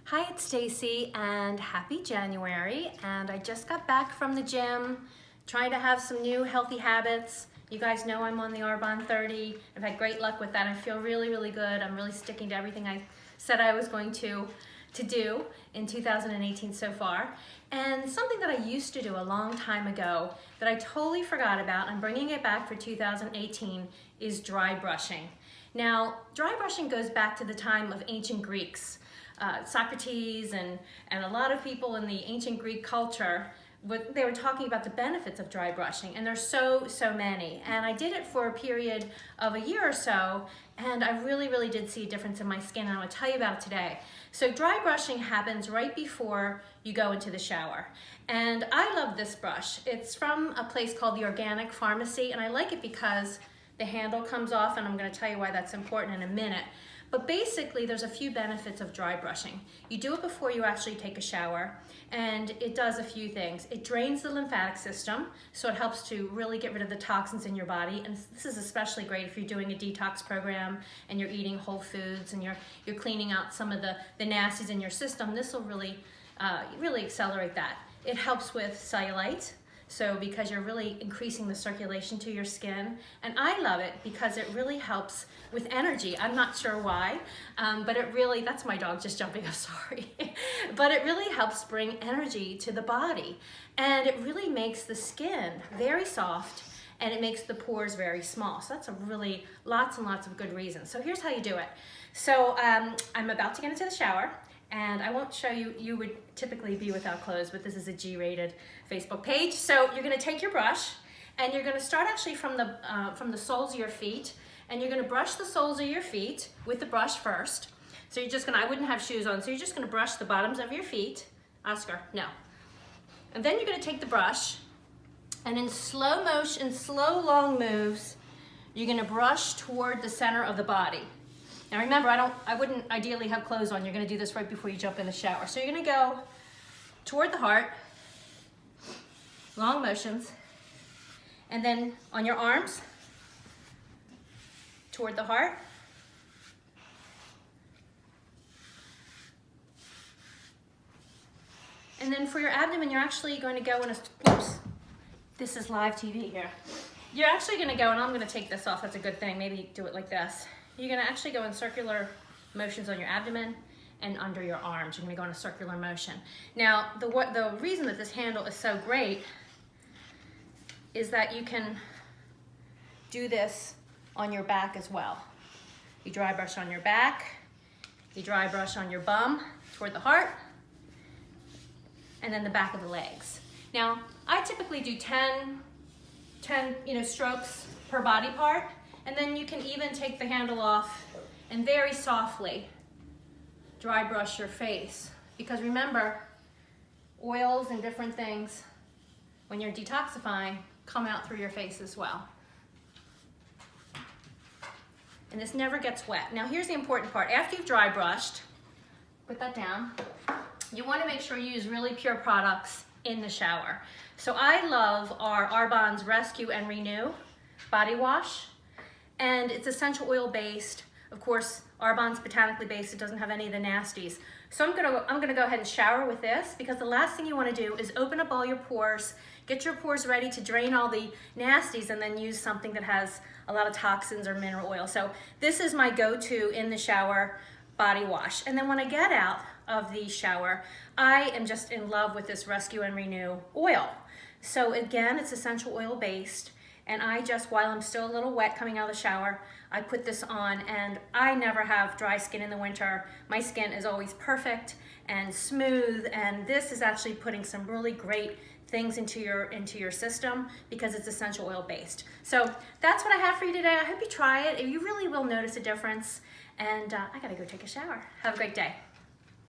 Hi, it's Stacy and happy January. And I just got back from the gym, trying to have some new healthy habits. You guys know I'm on the Arbonne 30. I've had great luck with that. I feel really, really good. I'm really sticking to everything I said I was going to do in 2018 so far. And something that I used to do a long time ago that I totally forgot about, I'm bringing it back for 2018, is dry brushing. Now, dry brushing goes back to the time of ancient Greeks. Socrates and a lot of people in the ancient Greek culture, they were talking about the benefits of dry brushing, and there's so many. And I did it for a period of a year or so, and I really did see a difference in my skin, and I'm going to tell you about it today. So dry brushing happens right before you go into the shower. And I love this brush. It's from a place called the Organic Pharmacy, and I like it because the handle comes off, and I'm going to tell you why that's important in a minute. But basically, there's a few benefits of dry brushing. You do it before you actually take a shower, and it does a few things. It drains the lymphatic system, so it helps to really get rid of the toxins in your body. And this is especially great if you're doing a detox program and you're eating whole foods and you're cleaning out some of the nasties in your system. This will really accelerate that. It helps with cellulite. So because you're really increasing the circulation to your skin. And I love it because it really helps with energy. I'm not sure why, but it really, that's my dog just jumping, I'm sorry. But it really helps bring energy to the body. And it really makes the skin very soft, and it makes the pores very small. So that's a really, lots and lots of good reasons. So here's how you do it. So I'm about to get into the shower. And I won't show you, you would typically be without clothes, but this is a G-rated Facebook page. So you're gonna take your brush, and you're gonna start actually from the soles of your feet, and you're gonna brush the soles of your feet with the brush first. So you're just gonna, I wouldn't have shoes on, so you're just gonna brush the bottoms of your feet. Oscar, no. And then you're gonna take the brush, and in slow motion, slow, long moves, you're gonna brush toward the center of the body. Now remember, I wouldn't ideally have clothes on. You're gonna do this right before you jump in the shower. So you're gonna go toward the heart, long motions, and then on your arms, toward the heart. And then for your abdomen, you're actually going to go in a, oops, this is live TV here. You're actually gonna go, and I'm gonna take this off, that's a good thing, maybe do it like this. You're gonna actually go in circular motions on your abdomen and under your arms. You're gonna go in a circular motion. Now, the reason that this handle is so great is that you can do this on your back as well. You dry brush on your back, you dry brush on your bum toward the heart, and then the back of the legs. Now, I typically do 10 strokes per body part. And then you can even take the handle off and very softly dry brush your face. Because remember, oils and different things, when you're detoxifying, come out through your face as well. And this never gets wet. Now here's the important part. After you've dry brushed, put that down, you want to make sure you use really pure products in the shower. So I love our Arbonne Rescue and Renew body wash. And it's essential oil based. Of course, Arbonne's botanically based. It doesn't have any of the nasties. So I'm gonna go ahead and shower with this, because the last thing you wanna do is open up all your pores, get your pores ready to drain all the nasties, and then use something that has a lot of toxins or mineral oil. So this is my go-to in the shower body wash. And then when I get out of the shower, I am just in love with this Rescue and Renew oil. So again, it's essential oil based. And I just, while I'm still a little wet coming out of the shower, I put this on, and I never have dry skin in the winter. My skin is always perfect and smooth, and this is actually putting some really great things into your system because it's essential oil based. So that's what I have for you today. I hope you try it. You really will notice a difference. And I gotta go take a shower. Have a great day.